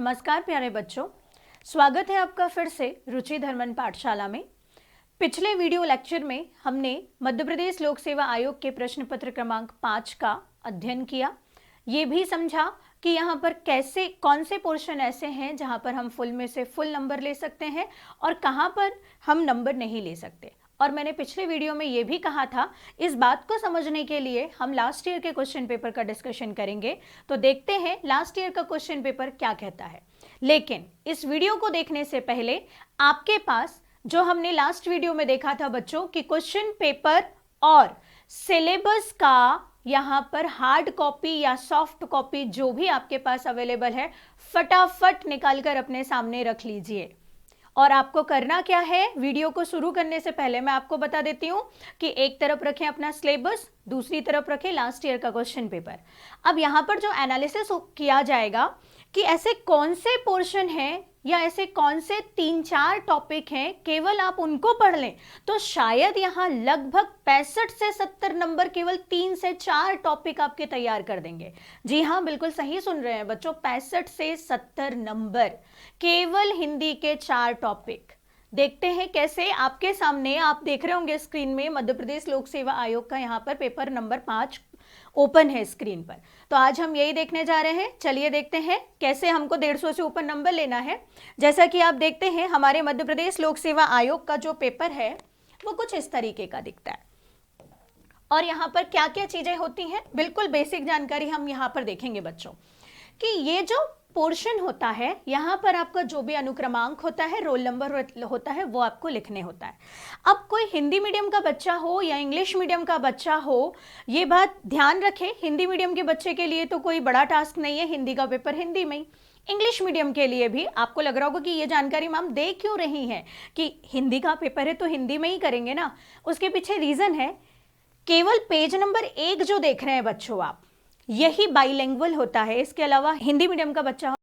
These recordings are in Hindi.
नमस्कार प्यारे बच्चों, स्वागत है आपका फिर से रुचि धर्मन पाठशाला में। पिछले वीडियो लेक्चर में हमने मध्य प्रदेश लोक सेवा आयोग के प्रश्न पत्र क्रमांक 5 का अध्ययन किया। ये भी समझा कि यहाँ पर कैसे कौन से पोर्शन ऐसे हैं जहाँ पर हम फुल में से फुल नंबर ले सकते हैं और कहाँ पर हम नंबर नहीं ले सकते। और मैंने पिछले वीडियो में ये भी कहा था, इस बात को समझने के लिए हम लास्ट ईयर के क्वेश्चन पेपर का डिस्कशन करेंगे। तो देखते हैं लास्ट ईयर का क्वेश्चन पेपर क्या कहता है। लेकिन इस वीडियो को देखने से पहले आपके पास जो हमने लास्ट वीडियो में देखा था बच्चों कि क्वेश्चन पेपर और सिलेबस का यहाँ पर हार्ड कॉपी या सॉफ्ट कॉपी जो भी आपके पास अवेलेबल है, फटाफट निकालकर अपने सामने रख लीजिए। और आपको करना क्या है, वीडियो को शुरू करने से पहले मैं आपको बता देती हूं कि एक तरफ रखें अपना सिलेबस, दूसरी तरफ रखें लास्ट ईयर का क्वेश्चन पेपर। अब यहां पर जो एनालिसिस किया जाएगा कि ऐसे कौन से पोर्शन हैं या ऐसे कौन से 3-4 टॉपिक हैं, केवल आप उनको पढ़ लें तो शायद यहां लगभग 65 से 70 नंबर केवल 3 से 4 टॉपिक आपके तैयार कर देंगे। जी हां, बिल्कुल सही सुन रहे हैं बच्चों, 65 से 70 नंबर केवल हिंदी के 4 टॉपिक। देखते हैं कैसे। आपके सामने आप देख रहे होंगे स्क्रीन में मध्य प्रदेश लोक सेवा आयोग का यहाँ पर पेपर नंबर 5 ओपन है स्क्रीन पर। तो आज हम यही देखने जा रहे हैं। चलिए देखते हैं कैसे हमको 150 से ऊपर नंबर लेना है। जैसा कि आप देखते हैं हमारे मध्य प्रदेश लोक सेवा आयोग का जो पेपर है वो कुछ इस तरीके का दिखता है। और यहाँ पर क्या क्या चीजें होती हैं, बिल्कुल बेसिक जानकारी हम यहाँ पर देखेंगे बच्चों कि ये जो पोर्शन होता है यहाँ पर आपका जो भी अनुक्रमांक होता है, रोल नंबर होता है, वो आपको लिखने होता है। अब कोई हिंदी मीडियम का बच्चा हो या इंग्लिश मीडियम का बच्चा हो, ये बात ध्यान रखें, हिंदी मीडियम के बच्चे के लिए तो कोई बड़ा टास्क नहीं है, हिंदी का पेपर हिंदी में ही। इंग्लिश मीडियम के लिए भी आपको लग रहा होगा कि ये जानकारी मैम दे क्यों रही है कि हिंदी का पेपर है तो हिंदी में ही करेंगे ना। उसके पीछे रीजन है, केवल पेज नंबर 1 जो देख रहे हैं बच्चों आप, यही बाइलिंगुअल होता है। इसके अलावा हिंदी मीडियम का बच्चा हो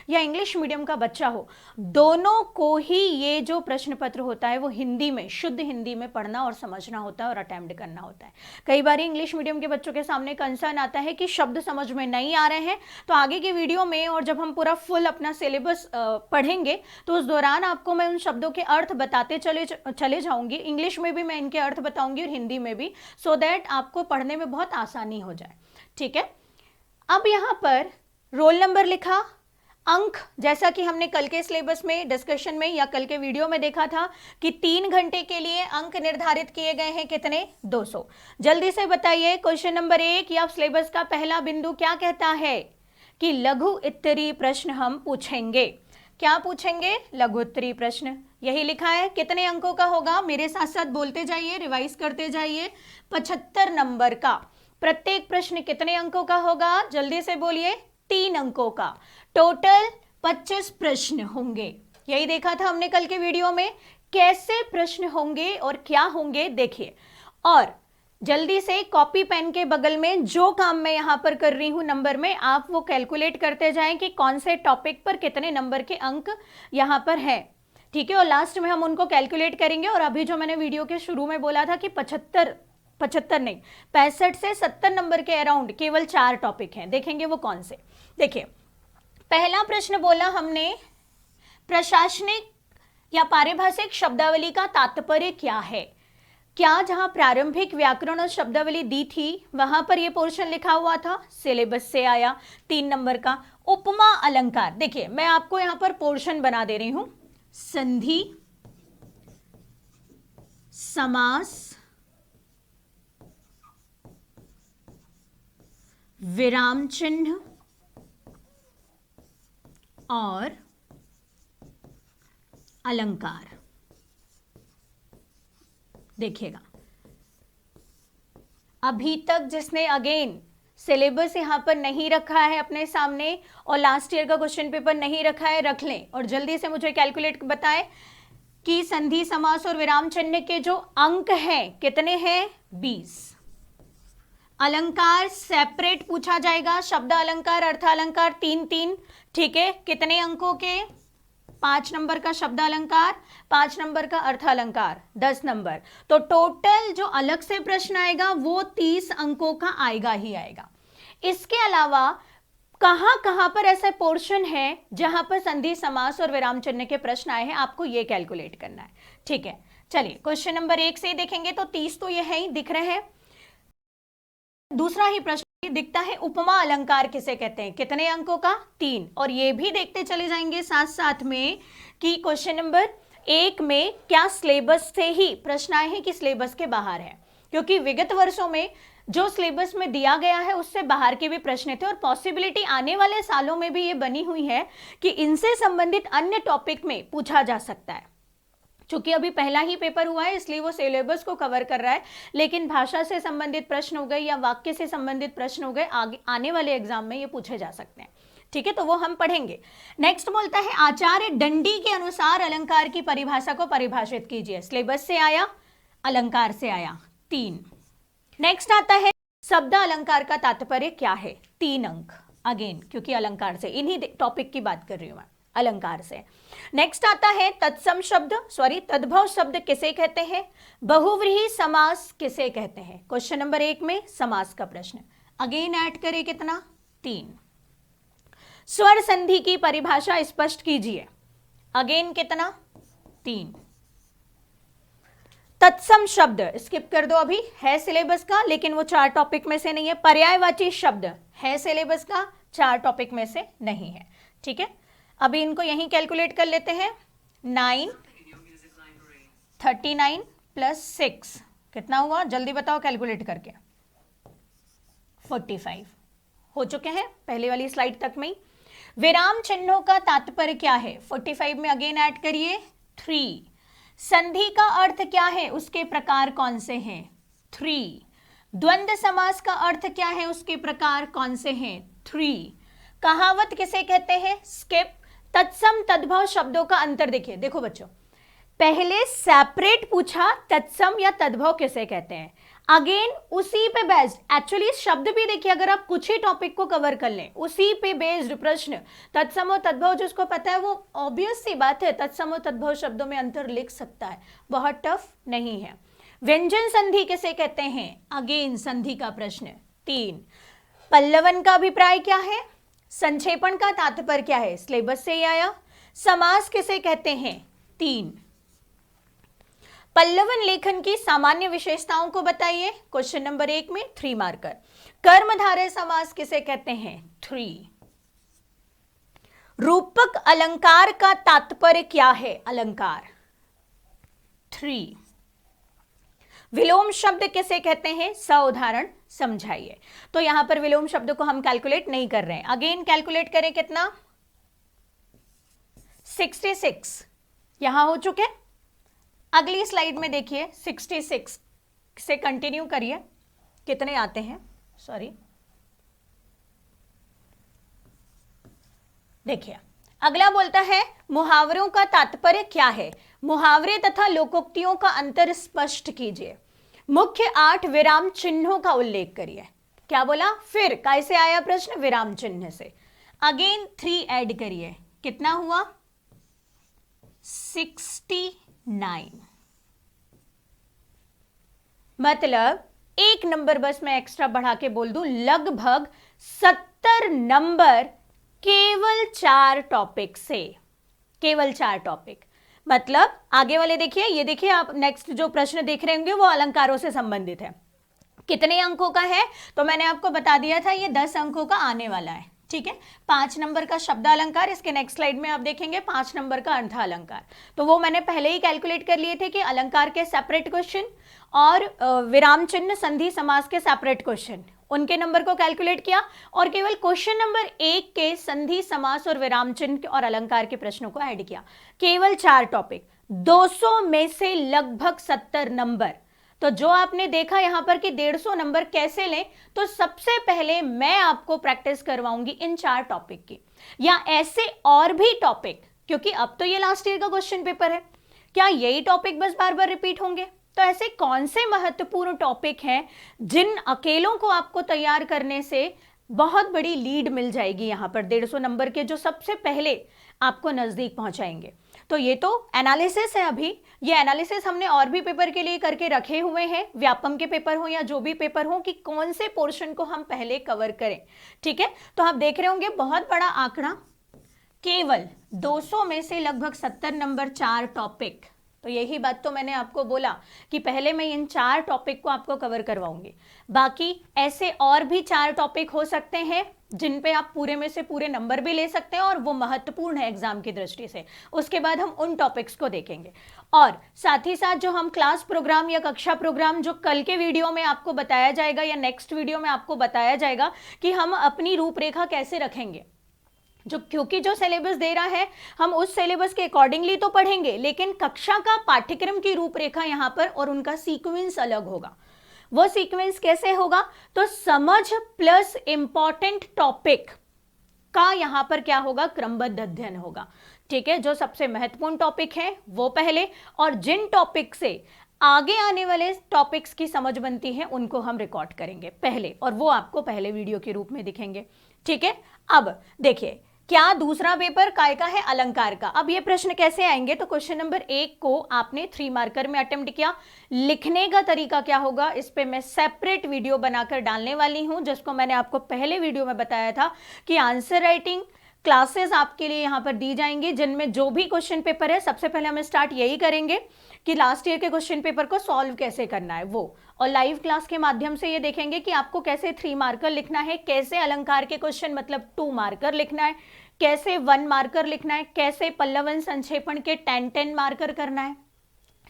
या इंग्लिश मीडियम का बच्चा हो, दोनों को ही ये जो प्रश्न पत्र होता है वो हिंदी में, शुद्ध हिंदी में पढ़ना और समझना होता है और अटेम्प्ट करना होता है। कई बार इंग्लिश मीडियम के बच्चों के सामने कंसर्न आता है कि शब्द समझ में नहीं आ रहे हैं, तो आगे की वीडियो में और जब हम पूरा फुल अपना सिलेबस पढ़ेंगे तो उस दौरान आपको मैं उन शब्दों के अर्थ बताते चले जाऊंगी। इंग्लिश में भी मैं इनके अर्थ बताऊंगी और हिंदी में भी, सो दैट आपको पढ़ने में बहुत आसानी हो जाए। ठीक है, अब यहाँ पर रोल नंबर लिखा, अंक जैसा कि हमने कल के सिलेबस में डिस्कशन में या कल के वीडियो में देखा था कि 3 घंटे के लिए अंक निर्धारित किए गए हैं, कितने? 200। जल्दी से बताइए क्वेश्चन नंबर 1 या सिलेबस का पहला बिंदु क्या कहता है कि लघु उत्तरीय प्रश्न हम पूछेंगे। क्या पूछेंगे? लघु उत्तरीय प्रश्न। यही लिखा है। कितने अंकों का होगा? मेरे साथ साथ बोलते जाइए, रिवाइज करते जाइए। 75 नंबर का। प्रत्येक प्रश्न कितने अंकों का होगा? जल्दी से बोलिए। 3 अंकों का। टोटल 25 प्रश्न होंगे। यही देखा था हमने कल के वीडियो में, कैसे प्रश्न होंगे और क्या होंगे देखिए। और जल्दी से कॉपी पेन के बगल में जो काम मैं यहां पर कर रही हूं नंबर में, आप वो कैलकुलेट करते जाएं कि कौन से टॉपिक पर कितने नंबर के अंक यहां पर हैं। ठीक है, और लास्ट में हम उनको कैलकुलेट करेंगे। और अभी जो मैंने वीडियो के शुरू में बोला था कि 65 नहीं, 65 से 70 नंबर के अराउंड केवल 4 टॉपिक हैं, देखेंगे वो कौन से। देखिए, पहला प्रश्न बोला हमने, प्रशासनिक या पारिभाषिक शब्दावली का तात्पर्य क्या है। क्या जहां प्रारंभिक व्याकरण और शब्दावली दी थी वहां पर यह पोर्शन लिखा हुआ था, सिलेबस से आया 3 नंबर का। उपमा अलंकार, देखिए मैं आपको यहां पर पोर्शन बना दे रही हूं, संधि, समास, विराम चिन्ह और अलंकार। देखिएगा, अभी तक जिसने अगेन सिलेबस यहां पर नहीं रखा है अपने सामने और लास्ट ईयर का क्वेश्चन पेपर नहीं रखा है, रख लें और जल्दी से मुझे कैलकुलेट बताएं कि संधि, समास और विराम चिन्ह के जो अंक हैं कितने हैं? 20। अलंकार सेपरेट पूछा जाएगा, शब्द अलंकार, अर्थ अलंकार 3-3। ठीक है, कितने अंकों के? 5 नंबर का शब्द अलंकार, 5 नंबर का अर्थ अलंकार, 10 नंबर। तो टोटल जो अलग से प्रश्न आएगा वो 30 अंकों का आएगा ही आएगा। इसके अलावा कहां कहां पर ऐसा पोर्शन है जहां पर संधि समास और विराम चिन्ह के प्रश्न आए हैं, आपको ये कैलकुलेट करना है। ठीक है, चलिए क्वेश्चन नंबर 1 से देखेंगे तो 30 तो ये है ही, दिख रहे हैं। दूसरा ही प्रश्न दिखता है, उपमा अलंकार किसे कहते हैं, कितने अंकों का, 3। और ये भी देखते चले जाएंगे साथ साथ में कि क्वेश्चन नंबर 1 में क्या सिलेबस से ही प्रश्न आए हैं कि सिलेबस के बाहर है, क्योंकि विगत वर्षों में जो सिलेबस में दिया गया है उससे बाहर के भी प्रश्न थे और पॉसिबिलिटी आने वाले सालों में भी ये बनी हुई है कि इनसे संबंधित अन्य टॉपिक में पूछा जा सकता है। चूंकि अभी पहला ही पेपर हुआ है इसलिए वो सिलेबस को कवर कर रहा है, लेकिन भाषा से संबंधित प्रश्न हो गए या वाक्य से संबंधित प्रश्न हो गए, आगे आने वाले एग्जाम में ये पूछे जा सकते हैं। ठीक है, तो वो हम पढ़ेंगे। नेक्स्ट बोलता है, आचार्य दंडी के अनुसार अलंकार की परिभाषा को परिभाषित कीजिए। सिलेबस से आया, अलंकार से आया, 3। नेक्स्ट आता है, शब्द अलंकार का तात्पर्य क्या है, 3 अंक। अगेन क्योंकि अलंकार से, इन्हीं टॉपिक की बात कर रही हूं मैं, अलंकार से। नेक्स्ट आता है, तत्सम शब्द तद्भव शब्द किसे कहते हैं, बहुव्रीहि समास किसे कहते हैं। क्वेश्चन नंबर 1 में समास का प्रश्न, अगेन ऐड करें कितना, 3। स्वर संधि की परिभाषा स्पष्ट कीजिए, अगेन कितना, 3। तत्सम शब्द स्किप कर दो, अभी है सिलेबस का लेकिन वो 4 टॉपिक में से नहीं है। पर्यायवाची शब्द है सिलेबस का, 4 टॉपिक में से नहीं है। ठीक है, अभी इनको यहीं कैलकुलेट कर लेते हैं। 9, 39 प्लस 6 कितना हुआ, जल्दी बताओ कैलकुलेट करके। 45 हो चुके हैं पहले वाली स्लाइड तक में। विराम चिन्हों का तात्पर्य क्या है, 45 में अगेन ऐड करिए 3। संधि का अर्थ क्या है, उसके प्रकार कौन से हैं, 3। द्वंद्व समास का अर्थ क्या है, उसके प्रकार कौन से हैं, 3। कहावत किसे कहते हैं, स्किप। तत्सम तद्भव शब्दों का अंतर देखिए, देखो बच्चों, पहले सेपरेट पूछा तत्सम या तद्भव किसे कहते हैं, अगेन उसी पे बेस्ड, एक्चुअली शब्द भी देखिए, अगर आप कुछ ही टॉपिक को कवर कर लें उसी पे बेस्ड प्रश्न, तत्सम और तद्भव जिसको पता है वो ऑब्वियस सी बात है तत्सम और तद्भव शब्दों में अंतर लिख सकता है, बहुत टफ नहीं है। व्यंजन संधि किसे कहते हैं, अगेन संधि का प्रश्न, 3। पल्लवन का अभिप्राय क्या है, संक्षेपण का तात्पर्य क्या है, सिलेबस से ही आया। समास किसे कहते हैं, 3। पल्लवन लेखन की सामान्य विशेषताओं को बताइए, क्वेश्चन नंबर 1 में 3 मार्कर। कर्मधारय समास किसे कहते हैं, 3। रूपक अलंकार का तात्पर्य क्या है, अलंकार, 3। विलोम शब्द किसे कहते हैं, उदाहरण समझाइए। तो यहां पर विलोम शब्द को हम कैलकुलेट नहीं कर रहे हैं, अगेन कैलकुलेट करें कितना, 66 यहां हो चुके। अगली स्लाइड में देखिए 66 से कंटिन्यू करिए, कितने आते हैं, सॉरी देखिए अगला बोलता है, मुहावरों का तात्पर्य क्या है, मुहावरे तथा लोकोक्तियों का अंतर स्पष्ट कीजिए। मुख्य 8 विराम चिन्हों का उल्लेख करिए। क्या बोला, फिर कैसे आया प्रश्न, विराम चिन्ह से, अगेन 3 ऐड करिए, कितना हुआ, 69। मतलब 1 नंबर बस मैं एक्स्ट्रा बढ़ा के बोल दूं, लगभग 70 नंबर केवल 4 टॉपिक से, केवल 4 टॉपिक। मतलब आगे वाले देखिए, ये देखिए आप नेक्स्ट जो प्रश्न देख रहे होंगे वो अलंकारों से संबंधित है। कितने अंकों का है, तो मैंने आपको बता दिया था ये 10 अंकों का आने वाला है। ठीक है, 5 नंबर का शब्द अलंकार, इसके नेक्स्ट स्लाइड में आप देखेंगे 5 नंबर का अर्थ अलंकार, तो वो मैंने पहले ही कैलकुलेट कर लिए थे कि अलंकार के सेपरेट क्वेश्चन और विराम चिन्ह संधि समास के सेपरेट क्वेश्चन, उनके नंबर को कैलकुलेट किया और केवल क्वेश्चन नंबर 1 के संधि समास और विराम चिन्ह और अलंकार के प्रश्नों को ऐड किया। केवल 4 टॉपिक, 200 में से लगभग 70 नंबर। तो जो आपने देखा यहां पर कि 150 नंबर कैसे लें, तो सबसे पहले मैं आपको प्रैक्टिस करवाऊंगी इन 4 टॉपिक की, या ऐसे और भी टॉपिक, क्योंकि अब तो ये लास्ट ईयर का क्वेश्चन पेपर है, क्या यही टॉपिक बस बार बार रिपीट होंगे, तो ऐसे कौन से महत्वपूर्ण टॉपिक हैं जिन अकेलों को आपको तैयार करने से बहुत बड़ी लीड मिल जाएगी यहाँ पर 150 नंबर के जो सबसे पहले आपको नजदीक पहुंचाएंगे। तो ये तो एनालिसिस है। अभी ये एनालिसिस हमने और भी पेपर के लिए करके रखे हुए हैं, व्यापम के पेपर हो या जो भी पेपर हो, कि कौन से पोर्शन को हम पहले कवर करें। ठीक है, तो आप देख रहे होंगे बहुत बड़ा आंकड़ा, केवल 200 में से लगभग 70 नंबर 4 टॉपिक। तो यही बात तो मैंने आपको बोला कि पहले मैं इन 4 टॉपिक को आपको कवर करवाऊंगी। बाकी ऐसे और भी 4 टॉपिक हो सकते हैं जिन पे आप पूरे में से पूरे नंबर भी ले सकते हैं और वो महत्वपूर्ण है एग्जाम की दृष्टि से। उसके बाद हम उन टॉपिक्स को देखेंगे और साथ ही साथ जो हम क्लास प्रोग्राम या कक्षा प्रोग्राम जो कल के वीडियो में आपको बताया जाएगा या नेक्स्ट वीडियो में आपको बताया जाएगा कि हम अपनी रूपरेखा कैसे रखेंगे। क्योंकि जो सिलेबस दे रहा है हम उस सिलेबस के अकॉर्डिंगली तो पढ़ेंगे, लेकिन कक्षा का पाठ्यक्रम की रूपरेखा यहां पर और उनका सीक्वेंस अलग होगा। वो सीक्वेंस कैसे होगा? तो समझ प्लस इंपॉर्टेंट टॉपिक का यहां पर क्या होगा? क्रमबद्ध अध्ययन होगा। ठीक है, जो सबसे महत्वपूर्ण टॉपिक है वो पहले, और जिन टॉपिक से आगे आने वाले टॉपिक्स की समझ बनती है उनको हम रिकॉर्ड करेंगे पहले, और वो आपको पहले वीडियो के रूप में दिखेंगे। ठीक है, अब देखिए क्या दूसरा पेपर काय का है? अलंकार का। अब ये प्रश्न कैसे आएंगे? तो क्वेश्चन नंबर 1 को आपने 3 मार्कर में अटेम्प्ट किया, लिखने का तरीका क्या होगा इस पे मैं सेपरेट वीडियो बनाकर डालने वाली हूं, जिसको मैंने आपको पहले वीडियो में बताया था कि आंसर राइटिंग क्लासेस आपके लिए यहां पर दी जाएंगी, जिनमें जो भी क्वेश्चन पेपर है सबसे पहले हम स्टार्ट यही करेंगे कि लास्ट ईयर के क्वेश्चन पेपर को सॉल्व कैसे करना है वो, और लाइव क्लास के माध्यम से ये देखेंगे कि आपको कैसे 3 मार्कर लिखना है, कैसे अलंकार के क्वेश्चन मतलब 2 मार्कर लिखना है, कैसे 1 मार्कर लिखना है, कैसे पल्लवन संक्षेपण के 10 मार्कर करना है।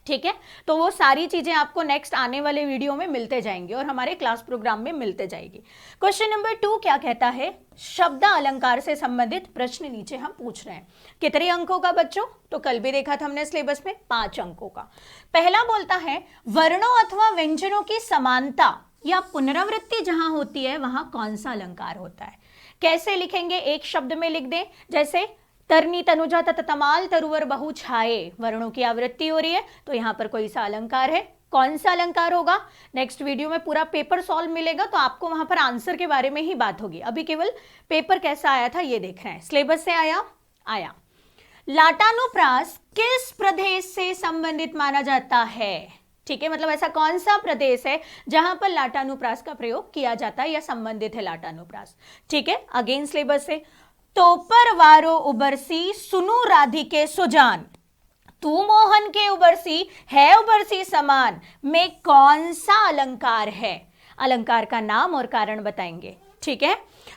ठीक है, तो वो सारी चीजें आपको नेक्स्ट आने वाले वीडियो में मिलते जाएंगे और हमारे क्लास प्रोग्राम में मिलते जाएगी। क्वेश्चन नंबर 2 क्या कहता है? शब्द अलंकार से संबंधित प्रश्न नीचे हम पूछ रहे हैं। कितने अंकों का बच्चों? तो कल भी देखा था हमने सिलेबस में 5 अंकों का। पहला बोलता है वर्णों अथवा व्यंजनों की समानता या पुनरावृत्ति जहां होती है वहां कौन सा अलंकार होता है। कैसे लिखेंगे? एक शब्द में लिख दें, जैसे तरनी तनुजा तत तमाल तरुवर बहु छाए, वर्णों की आवृत्ति हो रही है तो यहां पर कोई सा अलंकार है, कौन सा अलंकार होगा? नेक्स्ट वीडियो में पूरा पेपर सॉल्व मिलेगा तो आपको वहां पर आंसर के बारे में ही बात होगी। अभी केवल पेपर कैसा आया था ये देख रहे हैं, सिलेबस से आया। लाटानुप्रास किस प्रदेश से संबंधित माना जाता है? ठीक है, मतलब ऐसा कौन सा प्रदेश है जहां पर लाटानुप्रास का प्रयोग किया जाता है या संबंधित है लाटानुप्रास। ठीक है, अगेन सिलेबस से, तो पर वारो उबरसी सुनु राधिके सुजान, तू मोहन के उबरसी है उबरसी समान में कौन सा अलंकार है? अलंकार का नाम और कारण बताएंगे। ठीक है,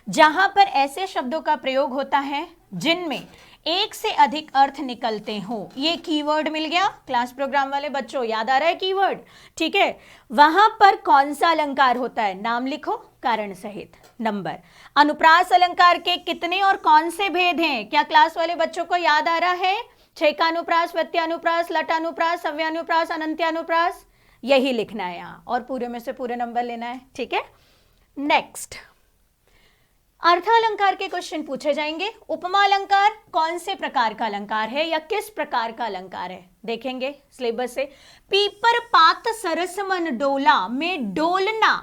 जहां पर ऐसे शब्दों का प्रयोग होता है जिनमें एक से अधिक अर्थ निकलते हो, ये कीवर्ड मिल गया क्लास प्रोग्राम वाले बच्चों, याद आ रहा है कीवर्ड? ठीक है, वहां पर कौन सा अलंकार होता है? नाम लिखो कारण सहित। नंबर, अनुप्रास अलंकार के कितने और कौन से भेद हैं? क्या क्लास वाले बच्चों को याद आ रहा है? छेकानुप्रास, व्यत्यानुप्रास, लटानुप्रास, सव्यानुप्रास, अनंत्यानुप्रास, यही लिखना है यहां और पूरे में से पूरे नंबर लेना है। ठीक है, नेक्स्ट अर्थालंकार के क्वेश्चन पूछे जाएंगे। उपमा अलंकार कौन से प्रकार का अलंकार है या किस प्रकार का अलंकार है? देखेंगे सिलेबस से। पीपर पात सरस मन डोला में डोलना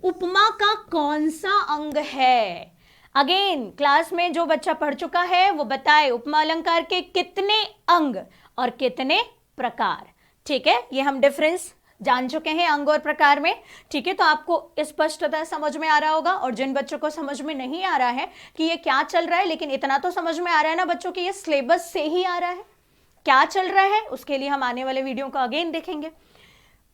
उपमा का कौन सा अंग है? अगेन क्लास में जो बच्चा पढ़ चुका है वो बताए उपमा अलंकार के कितने अंग और कितने प्रकार। ठीक है, ये हम डिफरेंस जान चुके हैं अंग और प्रकार में। ठीक है, तो आपको स्पष्टता समझ में आ रहा होगा, और जिन बच्चों को समझ में नहीं आ रहा है कि ये क्या चल रहा है, लेकिन इतना तो समझ में आ रहा है ना बच्चों कि ये सिलेबस से ही आ रहा है, क्या चल रहा है, उसके लिए हम आने वाले वीडियो को अगेन देखेंगे।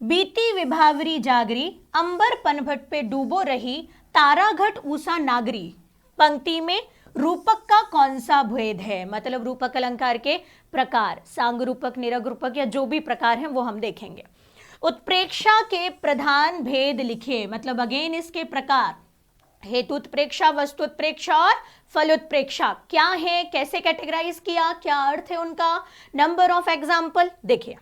बीती विभावरी जागरी अंबर पनभट पे डूबो रही तारा घट ऊषा नागरी, पंक्ति में रूपक का कौन सा भेद है? मतलब रूपक अलंकार के प्रकार, सांग रूपक, निरग रूपक या जो भी प्रकार हैं वो हम देखेंगे। उत्प्रेक्षा के प्रधान भेद लिखिए, मतलब अगेन इसके प्रकार, हेतु उत्प्रेक्षा, वस्तु उत्प्रेक्षा और फल उत्प्रेक्षा क्या है, कैसे कैटेगराइज किया, क्या अर्थ है उनका, नंबर ऑफ एग्जाम्पल। देखिए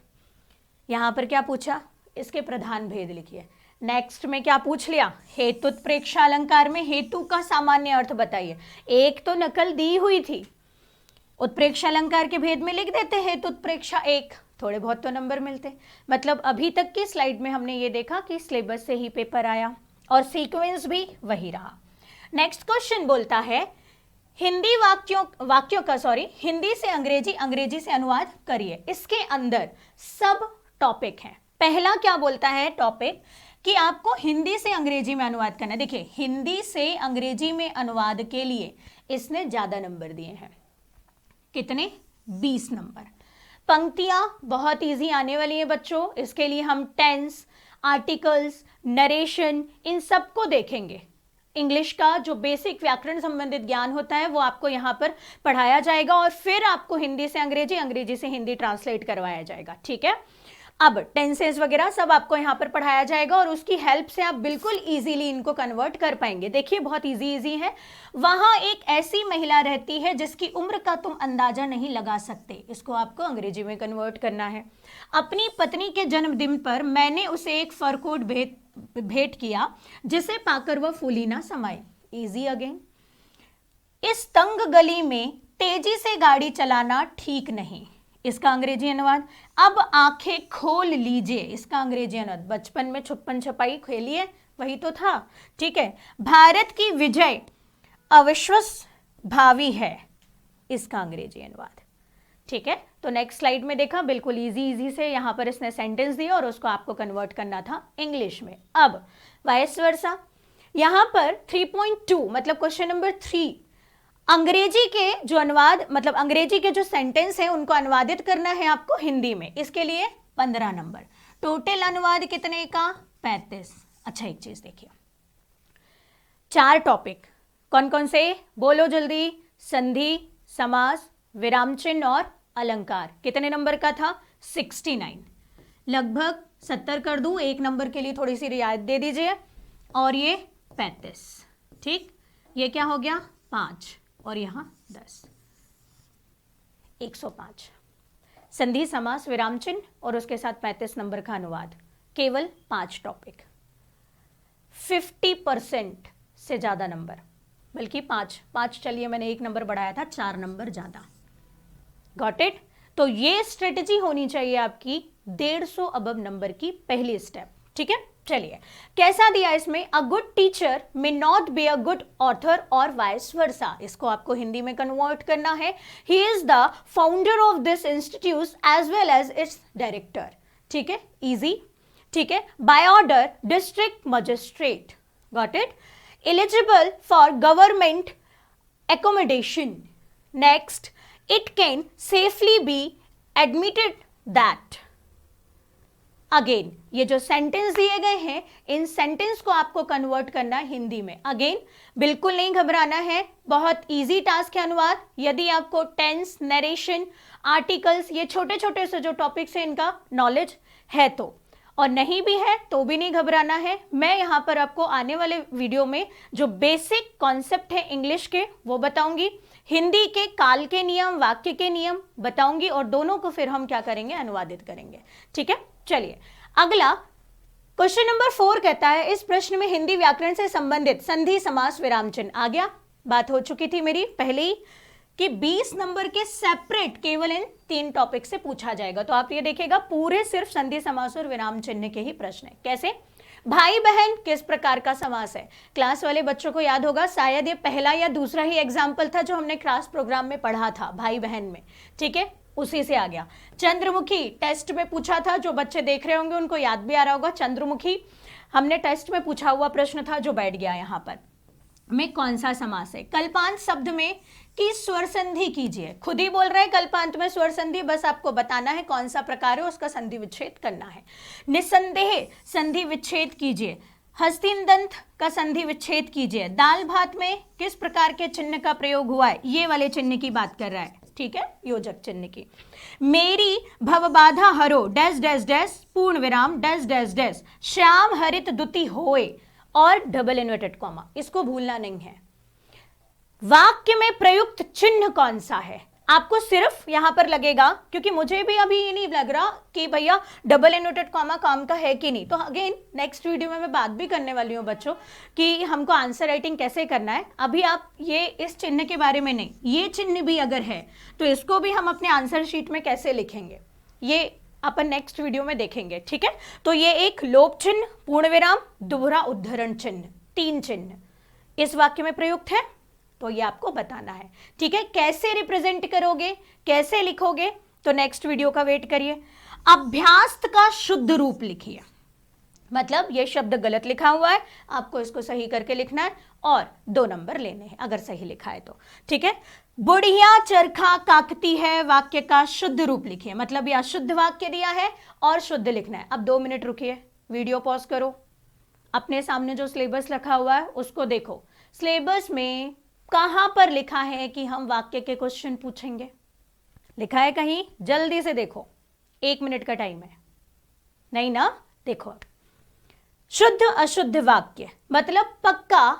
यहां पर क्या पूछा, इसके प्रधान भेद लिखिए। नेक्स्ट में क्या पूछ लिया, हेतु उत्प्रेक्षा अलंकार में हेतु का सामान्य अर्थ बताइए। एक तो नकल दी हुई थी, उत्प्रेक्षा अलंकार के भेद में लिख देते हेतु उत्प्रेक्षा एक, थोड़े बहुत तो नंबर मिलते। मतलब अभी तक की स्लाइड में हमने ये देखा कि सिलेबस से ही पेपर आया और सीक्वेंस भी वही रहा। नेक्स्ट क्वेश्चन बोलता है हिंदी वाक्यों का हिंदी से अंग्रेजी, अंग्रेजी से अनुवाद करिए। इसके अंदर सब टॉपिक है। पहला क्या बोलता है टॉपिक कि आपको हिंदी से अंग्रेजी में अनुवाद करना है। देखिए हिंदी से अंग्रेजी में अनुवाद के लिए इसने ज्यादा नंबर दिए हैं। कितने? 20 नंबर। पंक्तियां बहुत इजी आने वाली है बच्चों। इसके लिए हम टेंस, आर्टिकल्स, नरेशन, इन सबको देखेंगे। इंग्लिश का जो बेसिक व्याकरण संबंधित ज्ञान होता है वो आपको यहाँ पर पढ़ाया जाएगा और फिर आपको हिंदी से अंग्रेजी, अंग्रेजी से हिंदी ट्रांसलेट करवाया जाएगा। ठीक है, अब टेंसेस वगैरह सब आपको यहाँ पर पढ़ाया जाएगा और उसकी हेल्प से आप बिल्कुल इजीली इनको कन्वर्ट कर पाएंगे। देखिए बहुत इजी है। वहां एक ऐसी महिला रहती है जिसकी उम्र का तुम अंदाजा नहीं लगा सकते, इसको आपको अंग्रेजी में कन्वर्ट करना है। अपनी पत्नी के जन्मदिन पर मैंने उसे एक फर कोट भेंट किया जिसे पाकर वह फूली ना समाई। Easy again. इस तंग गली में तेजी से गाड़ी चलाना ठीक नहीं, इसका अंग्रेजी अनुवाद। अब आंखें खोल लीजिए, इसका अंग्रेजी अनुवाद। बचपन में छुपन छुपाई खेलिए, वही तो था। ठीक है, भारत की विजय अविश्वास भावी है, इसका अंग्रेजी अनुवाद। ठीक है, तो नेक्स्ट स्लाइड में देखा बिल्कुल इजी से यहाँ पर इसने सेंटेंस दिया और उसको आपको कन्वर्ट करना था इंग्लिश में। अब वाइस वर्सा, यहाँ पर 3.2 मतलब क्वेश्चन नंबर 3, अंग्रेजी के जो अनुवाद मतलब अंग्रेजी के जो सेंटेंस है उनको अनुवादित करना है आपको हिंदी में। इसके लिए 15 नंबर। टोटल अनुवाद कितने का? 35। अच्छा एक चीज देखिए, 4 टॉपिक कौन कौन से बोलो जल्दी। संधि, समास, विराम चिन्ह और अलंकार। कितने नंबर का था? 69। लगभग 70 कर दूं, 1 नंबर के लिए थोड़ी सी रियायत दे दीजिए। और ये 35। ठीक, ये क्या हो गया? 5 और यहां 10, 105। संधि, समास, विराम चिन्ह और उसके साथ 35 नंबर का अनुवाद। केवल 5 टॉपिक, 50% से ज्यादा नंबर, बल्कि 5 चलिए मैंने 1 नंबर बढ़ाया था, 4 नंबर ज्यादा। Got it? तो ये स्ट्रेटेजी होनी चाहिए आपकी 150 अबव नंबर की पहली स्टेप। ठीक है, चलिए कैसा दिया इसमें? A good teacher may not be a good author और वाइस वर्सा। इसको आपको हिंदी में कन्वर्ट करना है। He is the founder of this institute as well as its director. ठीक है, इजी। ठीक है, by order district magistrate. Got it? Eligible for government accommodation. Next, it can safely be admitted that. Again ये जो सेंटेंस दिए गए हैं इन सेंटेंस को आपको कन्वर्ट करना है हिंदी में। अगेन बिल्कुल नहीं घबराना है, बहुत इजी टास्क है अनुवाद। यदि आपको टेंस, नरेशन, आर्टिकल्स, ये छोटे छोटे से जो टॉपिक्स हैं इनका नॉलेज है तो, और नहीं भी है तो भी नहीं घबराना है। मैं यहां पर आपको आने वाले वीडियो में जो बेसिक कॉन्सेप्ट है इंग्लिश के वो बताऊंगी, हिंदी के काल के नियम, वाक्य के नियम बताऊंगी और दोनों को फिर हम क्या करेंगे? अनुवादित करेंगे। ठीक है, चलिए अगला क्वेश्चन नंबर 4 कहता है इस प्रश्न में हिंदी व्याकरण से संबंधित संधि, समास, विराम चिन्ह आ गया। बात हो चुकी थी मेरी पहले ही कि 20 नंबर के सेपरेट केवल इन 3 टॉपिक से पूछा जाएगा। तो आप ये देखिएगा पूरे सिर्फ संधि, समास और विराम चिन्ह के ही प्रश्न है। कैसे? भाई बहन किस प्रकार का समास है? क्लास वाले बच्चों को याद होगा, शायद ये पहला या दूसरा ही एग्जाम्पल था जो हमने क्लास प्रोग्राम में पढ़ा था भाई बहन में। ठीक है, उसी से आ गया। चंद्रमुखी टेस्ट में पूछा था, जो बच्चे देख रहे होंगे उनको याद भी आ रहा होगा। चंद्रमुखी हमने टेस्ट में पूछा हुआ प्रश्न था जो बैठ गया यहां पर। में कौन सा समास है? कल्पांत शब्द में की स्वर संधि कीजिए। खुद ही बोल रहे हैं कल्पांत में स्वर संधि, बस आपको बताना है कौन सा प्रकार है, उसका संधि विच्छेद करना है। निसंदेह संधि विच्छेद कीजिए। हस्तिनदंत का संधि विच्छेद कीजिए। दाल भात में किस प्रकार के चिन्ह का प्रयोग हुआ है? ये वाले चिन्ह की बात कर रहा है। ठीक है, योजक चिन्ह की। मेरी भवबाधा हरो डैश डैश डैश पूर्ण विराम डैश डैश डैश श्याम हरित दुति होए और डबल इन्वर्टेड कॉमा, इसको भूलना नहीं है। वाक्य में प्रयुक्त चिन्ह कौन सा है? आपको सिर्फ यहां पर लगेगा, क्योंकि मुझे भी अभी ये नहीं लग रहा कि भैया डबल इन्वर्टेड कॉमा काम का है कि नहीं। तो अगेन नेक्स्ट वीडियो में मैं बात भी करने वाली हूं बच्चों कि हमको आंसर राइटिंग कैसे करना है। अभी आप ये इस चिन्ह के बारे में नहीं, ये चिन्ह भी अगर है तो इसको भी हम अपने आंसर शीट में कैसे लिखेंगे ये अपन नेक्स्ट वीडियो में देखेंगे। ठीक है, तो ये एक लोप चिन्ह, पूर्ण विराम, दोहरा उद्धरण चिन्ह, 3 चिन्ह, इस वाक्य में प्रयुक्त है, तो ये आपको बताना है। ठीक है, कैसे रिप्रेजेंट करोगे, कैसे लिखोगे, तो नेक्स्ट वीडियो का वेट करिए। अभ्यास्त का शुद्ध रूप लिखिए, मतलब ये शब्द गलत लिखा हुआ है, आपको इसको सही करके लिखना है और 2 नंबर लेने हैं अगर सही लिखा है तो। ठीक है, बुढ़िया चरखा काकती है वाक्य का शुद्ध रूप लिखिए, मतलब यह शुद्ध वाक्य दिया है और शुद्ध लिखना है। अब 2 मिनट रुकिए, वीडियो पॉज करो, अपने सामने जो सिलेबस रखा हुआ है उसको देखो। सिलेबस में कहां पर लिखा है कि हम वाक्य के क्वेश्चन पूछेंगे? लिखा है कहीं? जल्दी से देखो, 1 मिनट का टाइम है। नहीं ना? देखो, शुद्ध अशुद्ध वाक्य, मतलब पक्का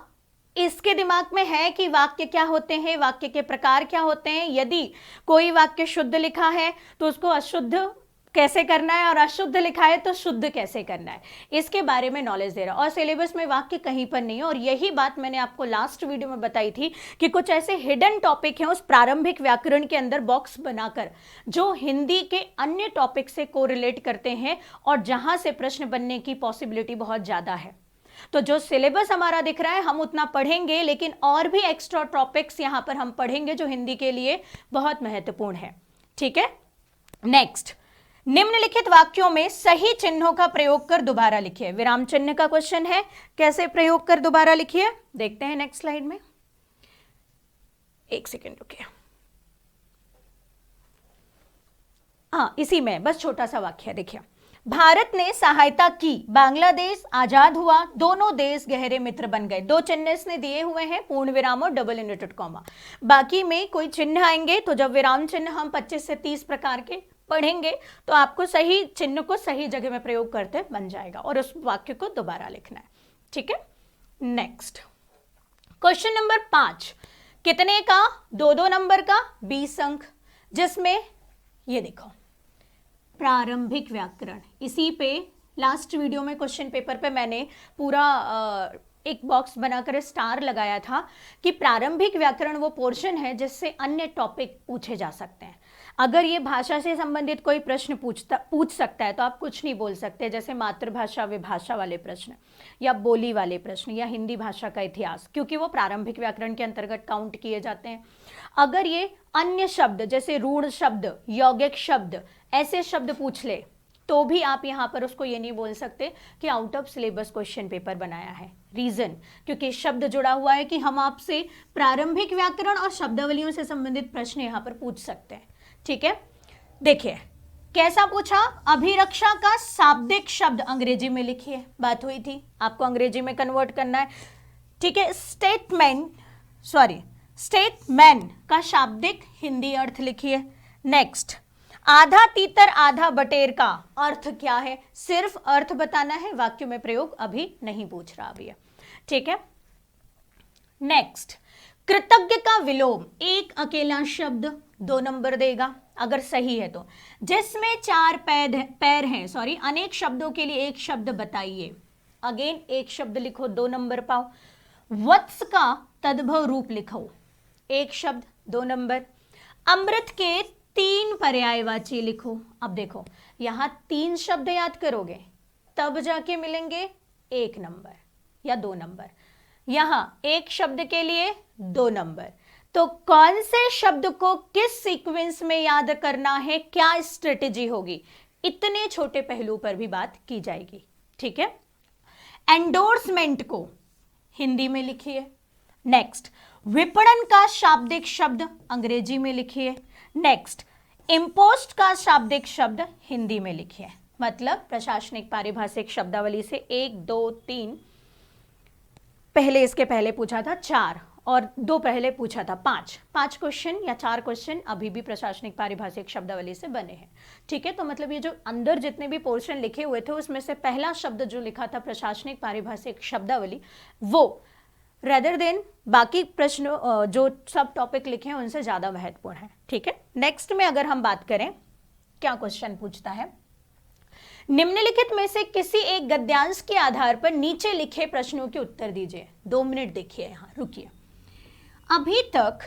इसके दिमाग में है कि वाक्य क्या होते हैं, वाक्य के प्रकार क्या होते हैं। यदि कोई वाक्य शुद्ध लिखा है तो उसको अशुद्ध कैसे करना है, और अशुद्ध लिखा है तो शुद्ध कैसे करना है, इसके बारे में नॉलेज दे रहा है। और सिलेबस में वाक्य कहीं पर नहीं है, और यही बात मैंने आपको लास्ट वीडियो में बताई थी कि कुछ ऐसे हिडन टॉपिक हैं उस प्रारंभिक व्याकरण के अंदर बॉक्स बनाकर, जो हिंदी के अन्य टॉपिक से कोरिलेट करते हैं और जहां से प्रश्न बनने की पॉसिबिलिटी बहुत ज्यादा है। तो जो सिलेबस हमारा दिख रहा है हम उतना पढ़ेंगे, लेकिन और भी एक्स्ट्रा टॉपिक्स यहां पर हम पढ़ेंगे जो हिंदी के लिए बहुत महत्वपूर्ण है। ठीक है, नेक्स्ट, निम्नलिखित वाक्यों में सही चिन्हों का प्रयोग कर दोबारा लिखिए। विराम चिन्ह का क्वेश्चन है, कैसे प्रयोग कर दोबारा लिखिए, देखते हैं नेक्स्ट स्लाइड में। 1 सेकेंड रुकिए। हाँ, इसी में बस छोटा सा वाक्य देखिए। भारत ने सहायता की, बांग्लादेश आजाद हुआ, दोनों देश गहरे मित्र बन गए। 2 चिन्ह इसने दिए हुए हैं, पूर्ण विराम और डबल इनवर्टेड कॉमा। बाकी में कोई चिन्ह आएंगे तो जब विराम चिन्ह हम 25 से 30 प्रकार के पढ़ेंगे तो आपको सही चिन्ह को सही जगह में प्रयोग करते बन जाएगा और उस वाक्य को दोबारा लिखना है। ठीक है, नेक्स्ट क्वेश्चन नंबर 5, कितने का? 2-2 नंबर का 20 अंक, जिसमें ये देखो प्रारंभिक व्याकरण, इसी पे लास्ट वीडियो में क्वेश्चन पेपर पे मैंने पूरा एक बॉक्स बनाकर स्टार लगाया था कि प्रारंभिक व्याकरण वो पोर्शन है जिससे अन्य टॉपिक पूछे जा सकते हैं। अगर ये भाषा से संबंधित कोई प्रश्न पूछ सकता है तो आप कुछ नहीं बोल सकते, जैसे मातृभाषा विभाषा वाले प्रश्न या बोली वाले प्रश्न या हिंदी भाषा का इतिहास, क्योंकि वो प्रारंभिक व्याकरण के अंतर्गत काउंट किए जाते हैं। अगर ये अन्य शब्द जैसे रूढ़ शब्द, यौगिक शब्द, ऐसे शब्द पूछ ले तो भी आप यहाँ पर उसको ये नहीं बोल सकते कि out of syllabus question paper बनाया है। रीजन, क्योंकि शब्द जुड़ा हुआ है कि हम आपसे प्रारंभिक व्याकरण और शब्दावलियों से संबंधित प्रश्न यहाँ पर पूछ सकते हैं। ठीक है, देखिए कैसा पूछा, अभिरक्षा का शाब्दिक शब्द अंग्रेजी में लिखिए, बात हुई थी, आपको अंग्रेजी में कन्वर्ट करना है। ठीक है, स्टेटमैन का शाब्दिक हिंदी अर्थ लिखिए। नेक्स्ट, आधा तीतर आधा बटेर का अर्थ क्या है, सिर्फ अर्थ बताना है, वाक्य में प्रयोग अभी नहीं पूछ रहा अभी। ठीक है, नेक्स्ट, कृतज्ञ का विलोम, एक अकेला शब्द 2 नंबर देगा अगर सही है तो। जिसमें 4 पैर हैं, अनेक शब्दों के लिए एक शब्द बताइए, अगेन एक शब्द लिखो, 2 नंबर पाओ। वत्स का तद्भव रूप लिखो, एक शब्द, 2 नंबर। अमृत के 3 पर्यायवाची लिखो। अब देखो यहां 3 शब्द याद करोगे तब जाके मिलेंगे 1 नंबर या 2 नंबर, यहां एक शब्द के लिए 2 नंबर। तो कौन से शब्द को किस सीक्वेंस में याद करना है, क्या स्ट्रेटेजी होगी, इतने छोटे पहलू पर भी बात की जाएगी। ठीक है, एंडोर्समेंट को हिंदी में लिखिए। नेक्स्ट, विपणन का शाब्दिक शब्द अंग्रेजी में लिखिए। नेक्स्ट, इम्पोस्ट का शाब्दिक शब्द हिंदी में लिखिए, मतलब प्रशासनिक पारिभाषिक शब्दावली से 1 2 3, पहले इसके पहले पूछा था 4 और 2 पहले पूछा था 5 क्वेश्चन या 4 क्वेश्चन अभी भी प्रशासनिक पारिभाषिक शब्दावली से बने हैं। ठीक है, तो मतलब ये जो अंदर जितने भी पोर्शन लिखे हुए थे उसमें से पहला शब्द जो लिखा था प्रशासनिक पारिभाषिक शब्दावली, वो रेदर देन बाकी प्रश्न जो सब टॉपिक लिखे हैं उनसे ज्यादा महत्वपूर्ण है। ठीक है, नेक्स्ट में अगर हम बात करें, क्या क्वेश्चन पूछता है, निम्नलिखित में से किसी एक गद्यांश के आधार पर नीचे लिखे प्रश्नों के उत्तर दीजिए। 2 मिनट देखिए, यहां रुकिए। अभी तक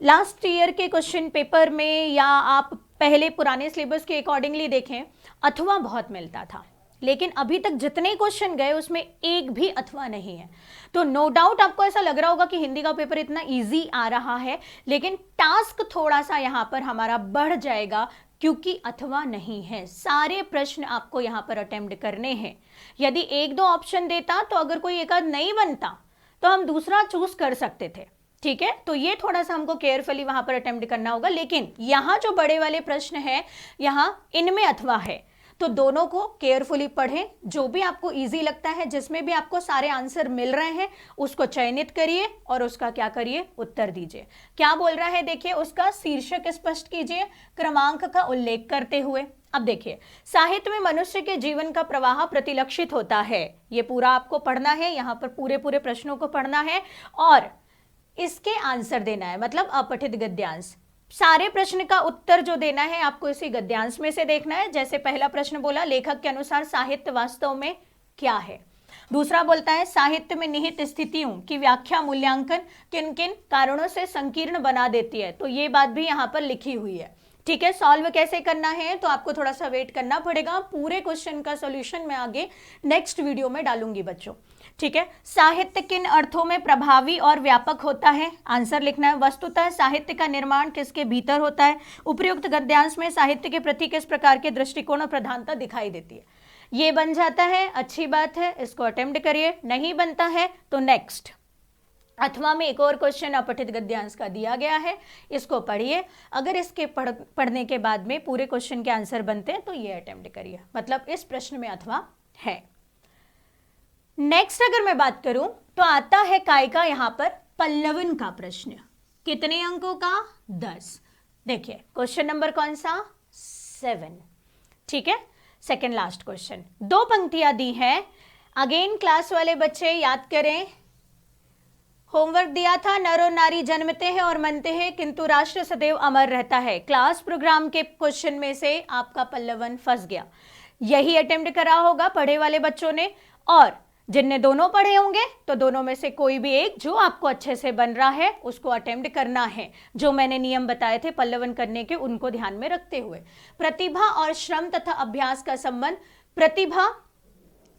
लास्ट ईयर के क्वेश्चन पेपर में या आप पहले पुराने सिलेबस के अकॉर्डिंगली देखें, अथवा बहुत मिलता था, लेकिन अभी तक जितने क्वेश्चन गए उसमें एक भी अथवा नहीं है। तो नो डाउट आपको ऐसा लग रहा होगा कि हिंदी का पेपर इतना इजी आ रहा है, लेकिन टास्क थोड़ा सा यहां पर हमारा बढ़ जाएगा क्योंकि अथवा नहीं है। सारे प्रश्न आपको यहां पर अटेम्प्ट करने हैं। यदि एक दो ऑप्शन देता तो अगर कोई एक आध नहीं बनता तो हम दूसरा चूज कर सकते थे, ठीक है। तो ये थोड़ा सा हमको केयरफुली वहां पर अटेम्प्ट करना होगा। लेकिन यहां जो बड़े वाले प्रश्न है यहां इनमें अथवा है, तो दोनों को केयरफुली पढ़ें। जो भी आपको इजी लगता है, जिसमें भी आपको सारे आंसर मिल रहे हैं, उसको चयनित करिए और उसका क्या करिए, उत्तर दीजिए। क्या बोल रहा है देखिए, उसका शीर्षक स्पष्ट कीजिए क्रमांक का उल्लेख करते हुए। अब देखिए, साहित्य में मनुष्य के जीवन का प्रवाह प्रतिलक्षित होता है। ये पूरा आपको पढ़ना है, यहां पर पूरे पूरे प्रश्नों को पढ़ना है और इसके आंसर देना है, मतलब अपठित गद्यांश। सारे प्रश्न का उत्तर जो देना है आपको इसी गद्यांश में से देखना है। जैसे पहला प्रश्न बोला, लेखक के अनुसार साहित्य वास्तव में क्या है। दूसरा बोलता है, साहित्य में निहित स्थितियों की व्याख्या मूल्यांकन किन किन कारणों से संकीर्ण बना देती है। तो ये बात भी यहाँ पर लिखी हुई है, ठीक है। सॉल्व कैसे करना है तो आपको थोड़ा सा वेट करना पड़ेगा। पूरे क्वेश्चन का सॉल्यूशन मैं आगे नेक्स्ट वीडियो में डालूंगी बच्चों, ठीक है। साहित्य किन अर्थों में प्रभावी और व्यापक होता है, आंसर लिखना है। वस्तुतः साहित्य का निर्माण किसके भीतर होता है। उपयुक्त गद्यांश में साहित्य के प्रति किस प्रकार के दृष्टिकोण और प्रधानता दिखाई देती है। ये बन जाता है, अच्छी बात है, इसको अटेम्प्ट करिए। नहीं बनता है तो नेक्स्ट अथवा में एक और क्वेश्चन अपठित गद्यांश का दिया गया है, इसको पढ़िए। अगर इसके पढ़ने के बाद में पूरे क्वेश्चन के आंसर बनते हैं तो ये अटेम्प्ट करिए, मतलब इस प्रश्न में अथवा है। नेक्स्ट अगर मैं बात करूं तो आता है काय का यहां पर पल्लवन का प्रश्न। कितने अंकों का, 10। देखिए क्वेश्चन नंबर कौन सा, 7, ठीक है। सेकेंड लास्ट क्वेश्चन, 2 पंक्तियां दी हैं। अगेन क्लास वाले बच्चे याद करें, होमवर्क दिया था, नर और नारी जन्मते हैं और मनते हैं किंतु राष्ट्र सदैव अमर रहता है। क्लास प्रोग्राम के क्वेश्चन में से आपका पल्लवन फंस गया। यही अटेम्प्ट करा होगा पढ़े वाले बच्चों ने, और जिनने दोनों पढ़े होंगे तो दोनों में से कोई भी एक जो आपको अच्छे से बन रहा है उसको अटेम्प्ट करना है। जो मैंने नियम बताए थे पल्लवन करने के, उनको ध्यान में रखते हुए। प्रतिभा और श्रम तथा अभ्यास का संबंध, प्रतिभा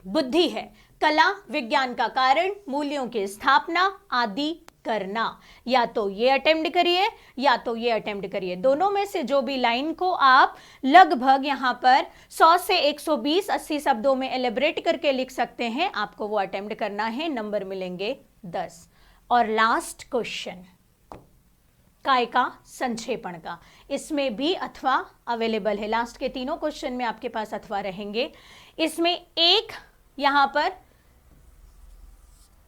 बुद्धि है, कला विज्ञान का कारण, मूल्यों की स्थापना आदि करना। या तो ये अटेम्प्ट करिए या तो ये अटेम्प्ट करिए, दोनों में से जो भी लाइन को आप लगभग यहां पर 100 से 120 80 शब्दों में एलिब्रेट करके लिख सकते हैं, आपको वो अटेम्प्ट करना है। नंबर मिलेंगे 10। और लास्ट क्वेश्चन काय का संक्षेपण का, इसमें भी अथवा अवेलेबल है। लास्ट के तीनों क्वेश्चन में आपके पास अथवा रहेंगे। इसमें एक यहां पर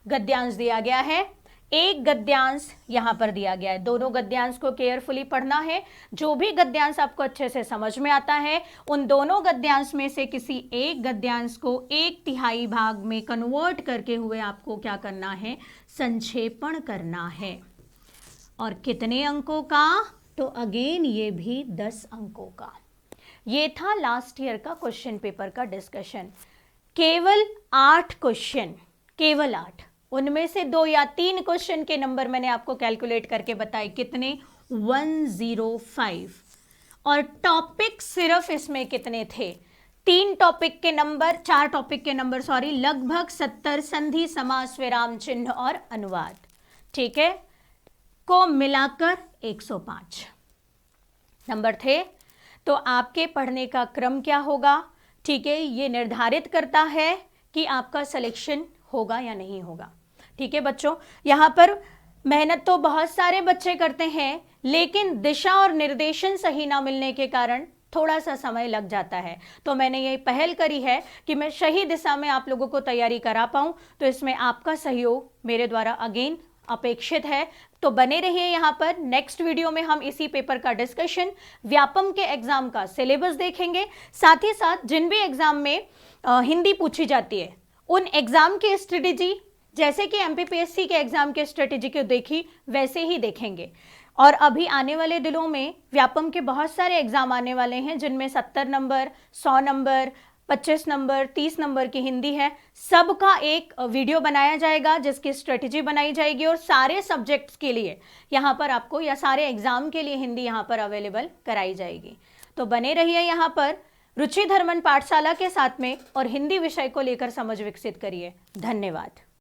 गद्यांश दिया गया है, एक गद्यांश यहां पर दिया गया है। दोनों गद्यांश को केयरफुली पढ़ना है। जो भी गद्यांश आपको अच्छे से समझ में आता है, उन दोनों गद्यांश में से किसी एक गद्यांश को 1/3 भाग में कन्वर्ट करके हुए आपको क्या करना है, संक्षेपण करना है। और कितने अंकों का, तो अगेन ये भी 10 अंकों का। ये था लास्ट ईयर का क्वेश्चन पेपर का डिस्कशन। केवल 8 क्वेश्चन, केवल 8, उनमें से 2 या 3 क्वेश्चन के नंबर मैंने आपको कैलकुलेट करके बताए, कितने, 105। और टॉपिक सिर्फ इसमें कितने थे, 4 टॉपिक के नंबर सॉरी, लगभग 70 संधि समास विराम चिन्ह और अनुवाद, ठीक है, को मिलाकर 105 नंबर थे। तो आपके पढ़ने का क्रम क्या होगा, ठीक है, ये निर्धारित करता है कि आपका सिलेक्शन होगा या नहीं होगा, ठीक है बच्चों। यहां पर मेहनत तो बहुत सारे बच्चे करते हैं, लेकिन दिशा और निर्देशन सही ना मिलने के कारण थोड़ा सा समय लग जाता है। तो मैंने ये पहल करी है कि मैं सही दिशा में आप लोगों को तैयारी करा पाऊं, तो इसमें आपका सहयोग मेरे द्वारा अगेन अपेक्षित है। तो बने रहिए यहाँ पर। नेक्स्ट वीडियो में हम इसी पेपर का डिस्कशन, व्यापम के एग्जाम का सिलेबस देखेंगे। साथ ही साथ जिन भी एग्जाम में हिंदी पूछी जाती है उन एग्जाम की स्ट्रेटेजी, जैसे कि एमपीपीएससी के एग्जाम के स्ट्रेटेजी को देखी वैसे ही देखेंगे। और अभी आने वाले दिनों में व्यापम के बहुत सारे एग्जाम आने वाले हैं, जिनमें 70 नंबर, 100 नंबर, 25 नंबर, 30 नंबर की हिंदी है। सबका एक वीडियो बनाया जाएगा जिसकी स्ट्रेटेजी बनाई जाएगी, और सारे सब्जेक्ट्स के लिए यहाँ पर आपको, या सारे एग्जाम के लिए हिंदी यहाँ पर अवेलेबल कराई जाएगी। तो बने रहिए यहाँ पर। रुचि धर्मन पाठशाला के साथ में और हिंदी विषय को लेकर समझ विकसित करिए। धन्यवाद।